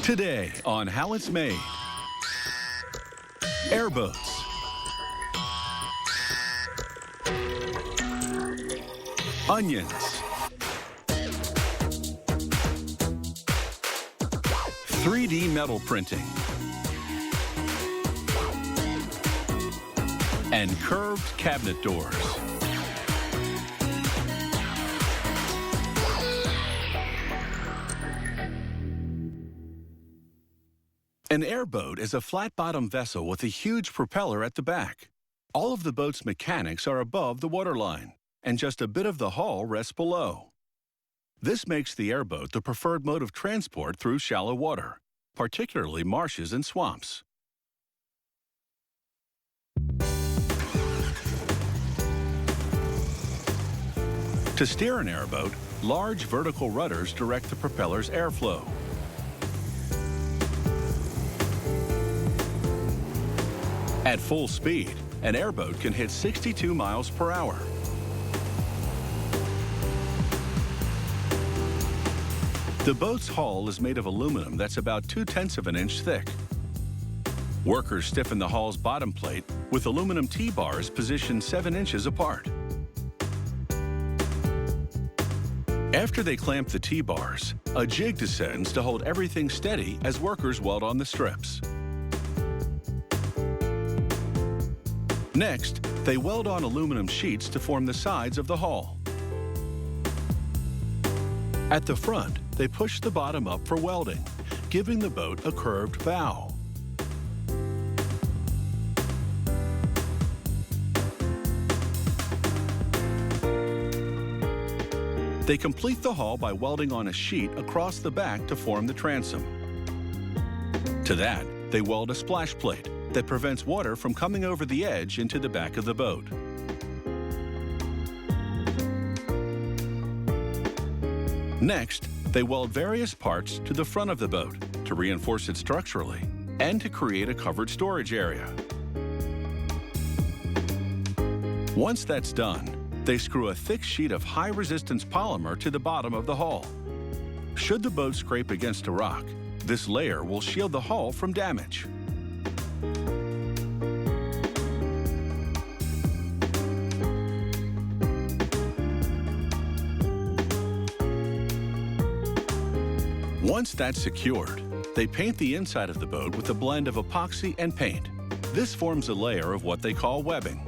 Today on How It's Made. Airboats. Onions. 3D metal printing. And curved cabinet doors. An airboat is a flat-bottom vessel with a huge propeller at the back. All of the boat's mechanics are above the waterline, and just a bit of the hull rests below. This makes the airboat the preferred mode of transport through shallow water, particularly marshes and swamps. To steer an airboat, large vertical rudders direct the propeller's airflow. At full speed, an airboat can hit 62 miles per hour. The boat's hull is made of aluminum that's about 2/10 of an inch thick. Workers stiffen the hull's bottom plate with aluminum T-bars positioned 7 inches apart. After they clamp the T-bars, a jig descends to hold everything steady as workers weld on the strips. Next, they weld on aluminum sheets to form the sides of the hull. At the front, they push the bottom up for welding, giving the boat a curved bow. They complete the hull by welding on a sheet across the back to form the transom. To that, they weld a splash plate that prevents water from coming over the edge into the back of the boat. Next, they weld various parts to the front of the boat to reinforce it structurally and to create a covered storage area. Once that's done, they screw a thick sheet of high-resistance polymer to the bottom of the hull. Should the boat scrape against a rock, this layer will shield the hull from damage. Once that's secured, they paint the inside of the boat with a blend of epoxy and paint. This forms a layer of what they call webbing.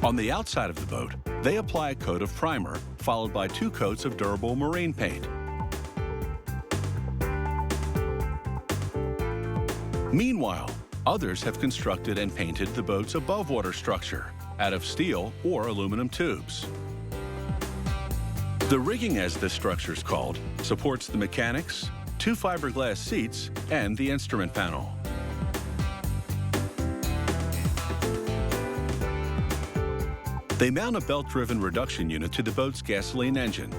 On the outside of the boat, they apply a coat of primer, followed by 2 coats of durable marine paint. Meanwhile, others have constructed and painted the boat's above-water structure out of steel or aluminum tubes. The rigging, as this structure is called, supports the mechanics, 2 fiberglass seats, and the instrument panel. They mount a belt-driven reduction unit to the boat's gasoline engine.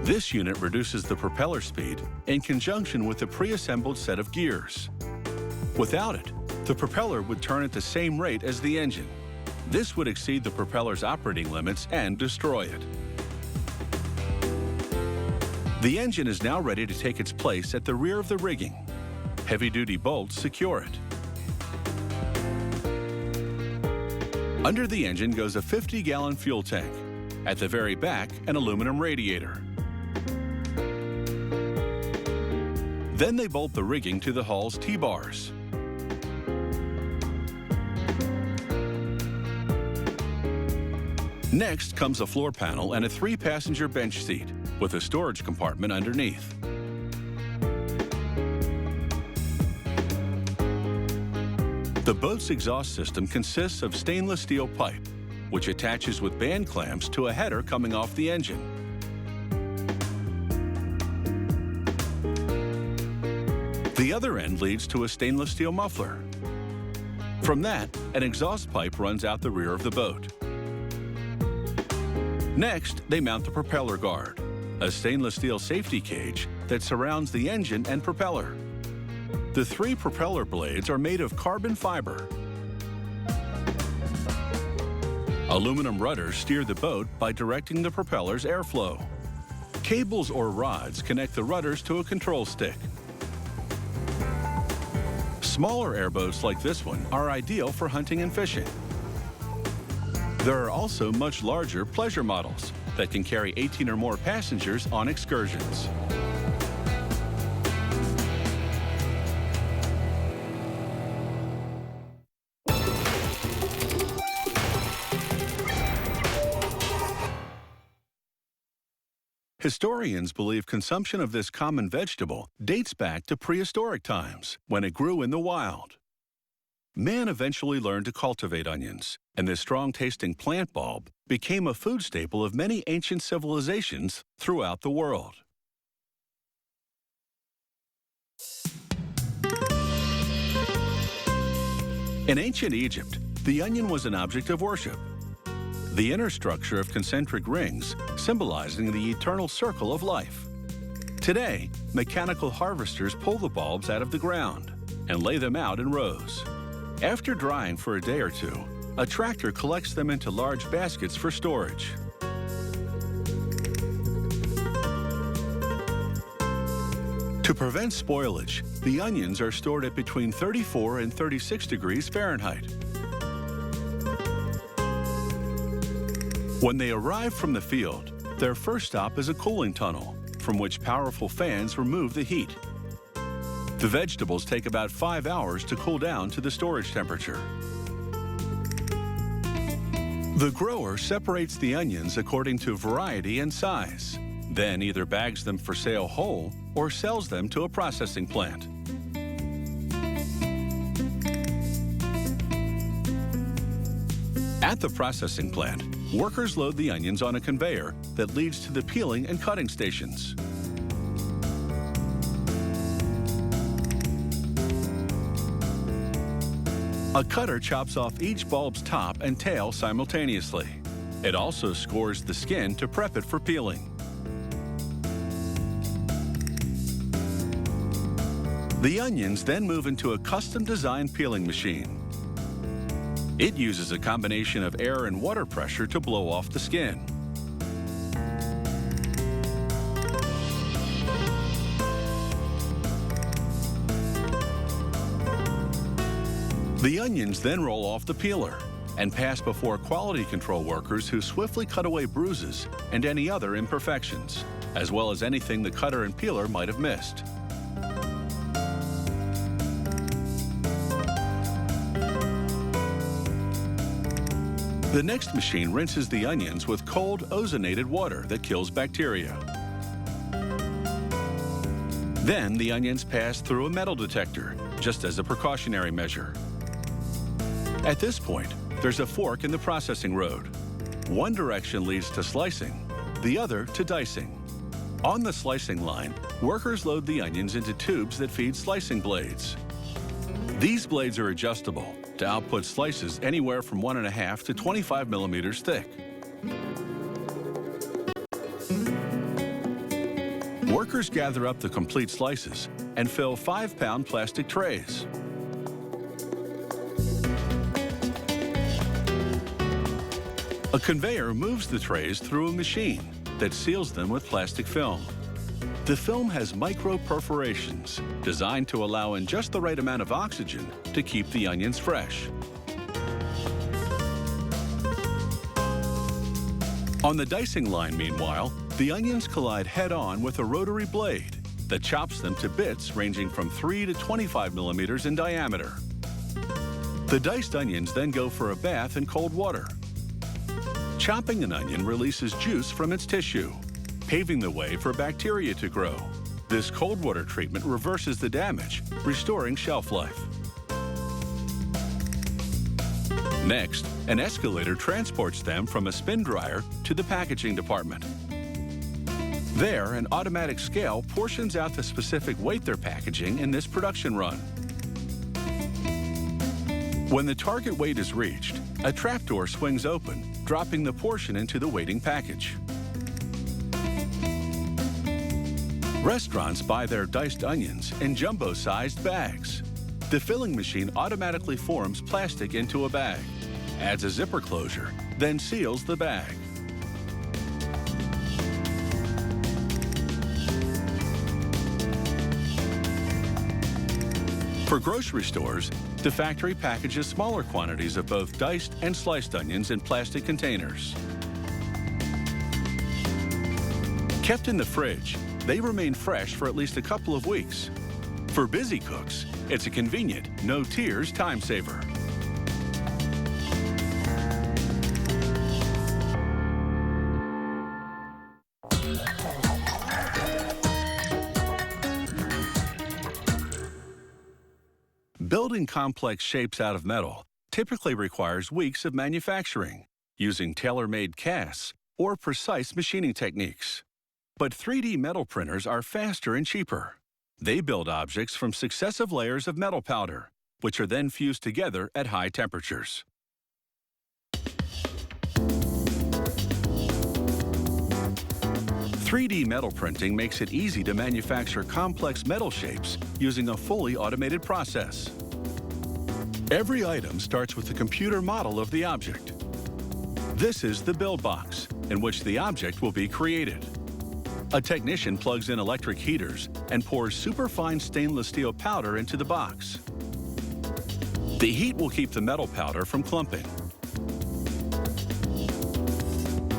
This unit reduces the propeller speed in conjunction with a pre-assembled set of gears. Without it, the propeller would turn at the same rate as the engine. This would exceed the propeller's operating limits and destroy it. The engine is now ready to take its place at the rear of the rigging. Heavy-duty bolts secure it. Under the engine goes a 50-gallon fuel tank. At the very back, an aluminum radiator. Then they bolt the rigging to the hull's T-bars. Next comes a floor panel and a 3-passenger bench seat with a storage compartment underneath. The boat's exhaust system consists of stainless steel pipe, which attaches with band clamps to a header coming off the engine. The other end leads to a stainless steel muffler. From that, an exhaust pipe runs out the rear of the boat. Next, they mount the propeller guard, a stainless steel safety cage that surrounds the engine and propeller. The 3 propeller blades are made of carbon fiber. Aluminum rudders steer the boat by directing the propeller's airflow. Cables or rods connect the rudders to a control stick. Smaller airboats like this one are ideal for hunting and fishing. There are also much larger pleasure models that can carry 18 or more passengers on excursions. Historians believe consumption of this common vegetable dates back to prehistoric times, when it grew in the wild. Man eventually learned to cultivate onions, and this strong-tasting plant bulb became a food staple of many ancient civilizations throughout the world. In ancient Egypt, the onion was an object of worship. The inner structure of concentric rings, symbolizing the eternal circle of life. Today, mechanical harvesters pull the bulbs out of the ground and lay them out in rows. After drying for a day or two, a tractor collects them into large baskets for storage. To prevent spoilage, the onions are stored at between 34 and 36 degrees Fahrenheit. When they arrive from the field, their first stop is a cooling tunnel, from which powerful fans remove the heat. The vegetables take about 5 hours to cool down to the storage temperature. The grower separates the onions according to variety and size, then either bags them for sale whole or sells them to a processing plant. At the processing plant, workers load the onions on a conveyor that leads to the peeling and cutting stations. A cutter chops off each bulb's top and tail simultaneously. It also scores the skin to prep it for peeling. The onions then move into a custom-designed peeling machine. It uses a combination of air and water pressure to blow off the skin. The onions then roll off the peeler and pass before quality control workers who swiftly cut away bruises and any other imperfections, as well as anything the cutter and peeler might have missed. The next machine rinses the onions with cold, ozonated water that kills bacteria. Then the onions pass through a metal detector, just as a precautionary measure. At this point, there's a fork in the processing road. One direction leads to slicing, the other to dicing. On the slicing line, workers load the onions into tubes that feed slicing blades. These blades are adjustable to output slices anywhere from 1.5 to 25 millimeters thick. Workers gather up the complete slices and fill 5-pound plastic trays. A conveyor moves the trays through a machine that seals them with plastic film. The film has micro perforations designed to allow in just the right amount of oxygen to keep the onions fresh. On the dicing line, meanwhile, the onions collide head-on with a rotary blade that chops them to bits ranging from 3 to 25 millimeters in diameter. The diced onions then go for a bath in cold water. Chopping an onion releases juice from its tissue, paving the way for bacteria to grow. This cold water treatment reverses the damage, restoring shelf life. Next, an escalator transports them from a spin dryer to the packaging department. There, an automatic scale portions out the specific weight they're packaging in this production run. When the target weight is reached, a trapdoor swings open, dropping the portion into the waiting package. Restaurants buy their diced onions in jumbo-sized bags. The filling machine automatically forms plastic into a bag. adds a zipper closure, then seals the bag. For grocery stores, the factory packages smaller quantities of both diced and sliced onions in plastic containers. Kept in the fridge, they remain fresh for at least a couple of weeks. For busy cooks, it's a convenient, no tears time saver. Building complex shapes out of metal typically requires weeks of manufacturing, using tailor-made casts or precise machining techniques. But 3D metal printers are faster and cheaper. They build objects from successive layers of metal powder, which are then fused together at high temperatures. "3D metal printing makes it easy to manufacture complex metal shapes using a fully automated process. Every item starts with a computer model of the object. This is the build box, in which the object will be created. A technician plugs in electric heaters and pours superfine stainless steel powder into the box. The heat will keep the metal powder from clumping.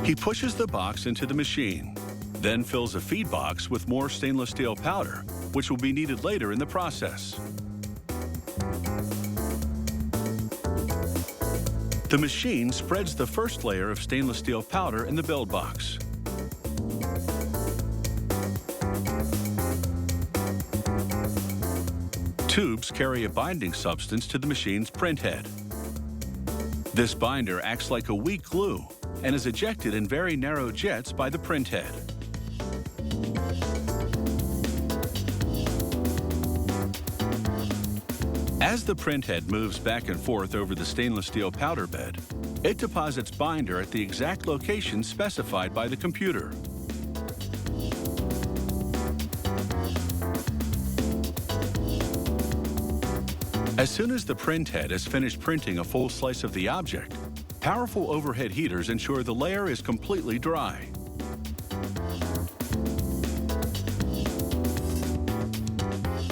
He pushes the box into the machine, then fills a feed box with more stainless steel powder, which will be needed later in the process. The machine spreads the first layer of stainless steel powder in the build box. Tubes carry a binding substance to the machine's print head. This binder acts like a weak glue and is ejected in very narrow jets by the print head. As the print head moves back and forth over the stainless steel powder bed, it deposits binder at the exact location specified by the computer. As soon as the print head has finished printing a full slice of the object, powerful overhead heaters ensure the layer is completely dry.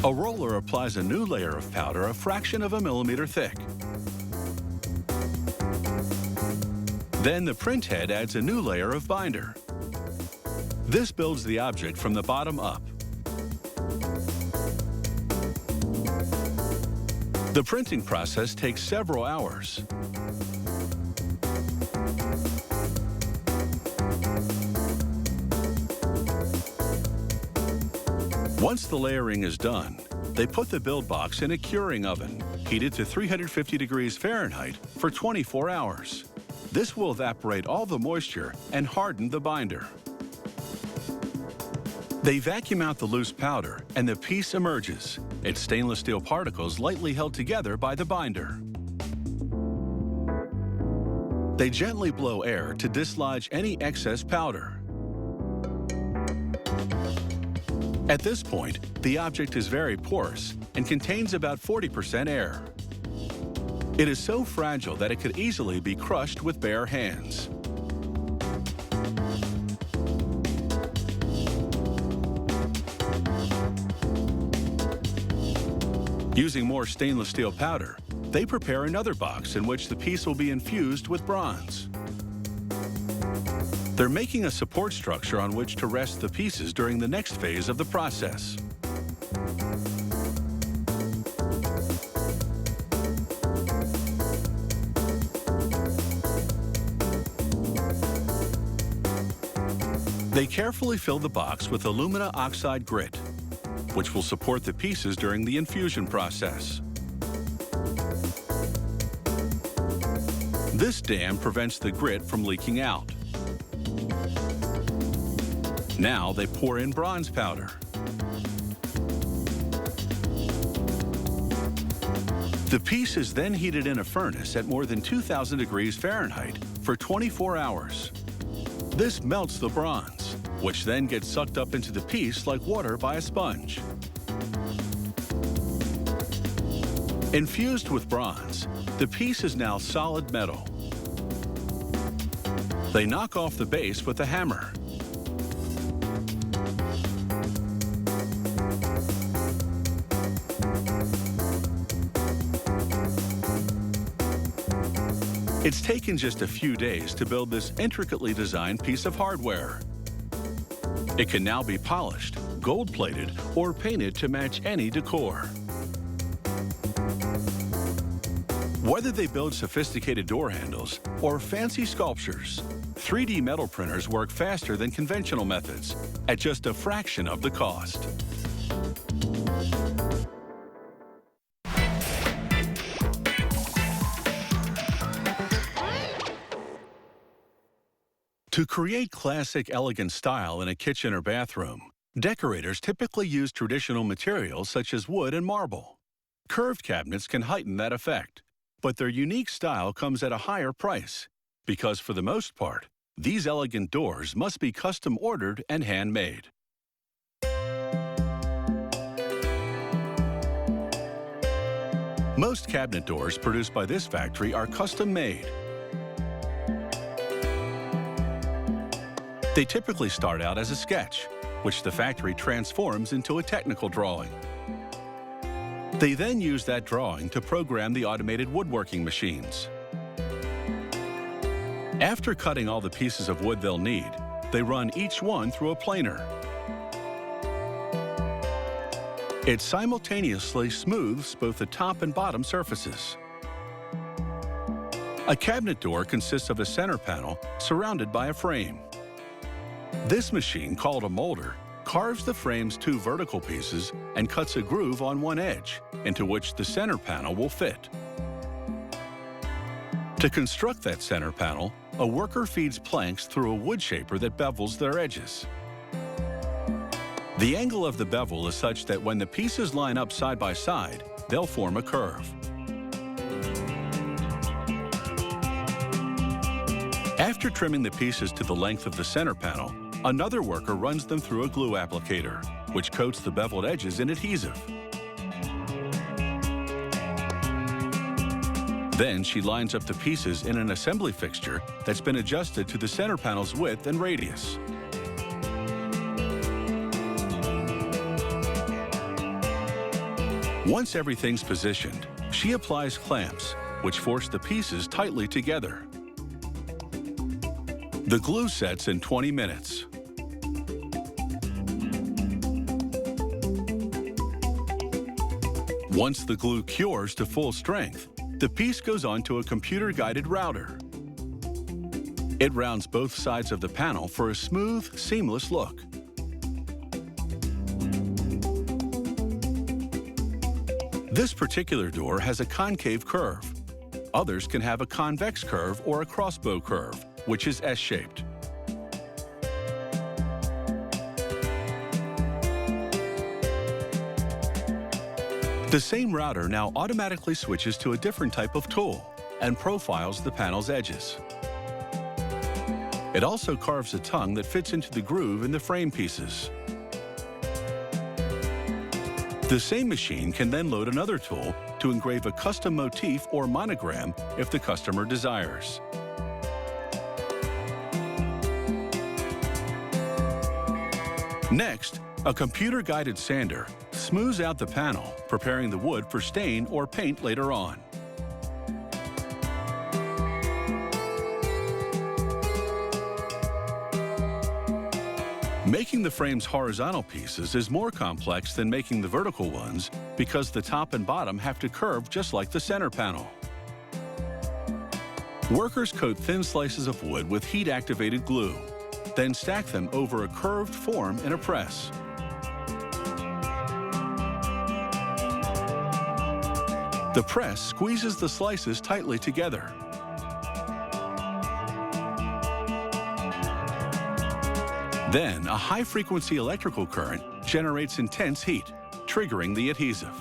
A roller applies a new layer of powder a fraction of a millimeter thick. Then the print head adds a new layer of binder. This builds the object from the bottom up. The printing process takes several hours. Once the layering is done, they put the build box in a curing oven, heated to 350 degrees Fahrenheit for 24 hours. This will evaporate all the moisture and harden the binder. They vacuum out the loose powder and the piece emerges, its stainless steel particles lightly held together by the binder. They gently blow air to dislodge any excess powder. At this point, the object is very porous and contains about 40% air. It is so fragile that it could easily be crushed with bare hands. Using more stainless steel powder, they prepare another box in which the piece will be infused with bronze. They're making a support structure on which to rest the pieces during the next phase of the process. They carefully fill the box with alumina oxide grit, which will support the pieces during the infusion process. This dam prevents the grit from leaking out. Now they pour in bronze powder. The piece is then heated in a furnace at more than 2,000 degrees Fahrenheit for 24 hours. This melts the bronze, which then gets sucked up into the piece like water by a sponge. Infused with bronze, the piece is now solid metal. They knock off the base with a hammer. It's taken just a few days to build this intricately designed piece of hardware. It can now be polished, gold-plated, or painted to match any decor. Whether they build sophisticated door handles or fancy sculptures, 3D metal printers work faster than conventional methods at just a fraction of the cost. To create classic, elegant style in a kitchen or bathroom, decorators typically use traditional materials such as wood and marble. Curved cabinets can heighten that effect, but their unique style comes at a higher price because, for the most part, these elegant doors must be custom ordered and handmade. Most cabinet doors produced by this factory are custom made. They typically start out as a sketch, which the factory transforms into a technical drawing. They then use that drawing to program the automated woodworking machines. After cutting all the pieces of wood they'll need, they run each one through a planer. It simultaneously smooths both the top and bottom surfaces. A cabinet door consists of a center panel surrounded by a frame. This machine, called a molder, carves the frame's two vertical pieces and cuts a groove on one edge, into which the center panel will fit. To construct that center panel, a worker feeds planks through a wood shaper that bevels their edges. The angle of the bevel is such that when the pieces line up side by side, they'll form a curve. After trimming the pieces to the length of the center panel, another worker runs them through a glue applicator, which coats the beveled edges in adhesive. Then she lines up the pieces in an assembly fixture that's been adjusted to the center panel's width and radius. Once everything's positioned, she applies clamps, which force the pieces tightly together. The glue sets in 20 minutes. Once the glue cures to full strength, the piece goes onto a computer-guided router. It rounds both sides of the panel for a smooth, seamless look. This particular door has a concave curve. Others can have a convex curve or a crossbow curve, which is S-shaped. The same router now automatically switches to a different type of tool and profiles the panel's edges. It also carves a tongue that fits into the groove in the frame pieces. The same machine can then load another tool to engrave a custom motif or monogram if the customer desires. Next, a computer-guided sander smooths out the panel, preparing the wood for stain or paint later on. Making the frame's horizontal pieces is more complex than making the vertical ones because the top and bottom have to curve just like the center panel. Workers coat thin slices of wood with heat-activated glue, then stack them over a curved form in a press. The press squeezes the slices tightly together. Then, a high-frequency electrical current generates intense heat, triggering the adhesive.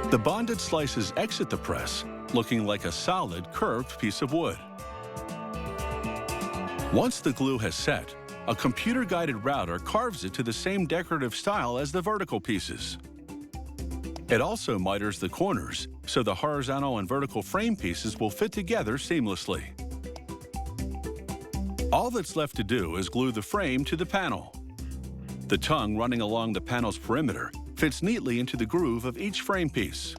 The bonded slices exit the press, looking like a solid, curved piece of wood. Once the glue has set, a computer-guided router carves it to the same decorative style as the vertical pieces. It also miters the corners, so the horizontal and vertical frame pieces will fit together seamlessly. All that's left to do is glue the frame to the panel. The tongue running along the panel's perimeter fits neatly into the groove of each frame piece.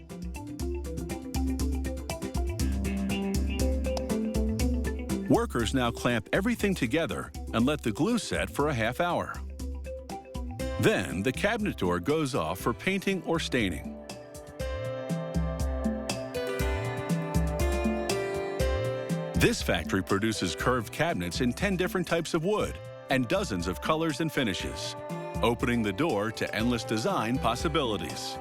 Workers now clamp everything together and let the glue set for a half hour. Then the cabinet door goes off for painting or staining. This factory produces curved cabinets in 10 different types of wood and dozens of colors and finishes, opening the door to endless design possibilities.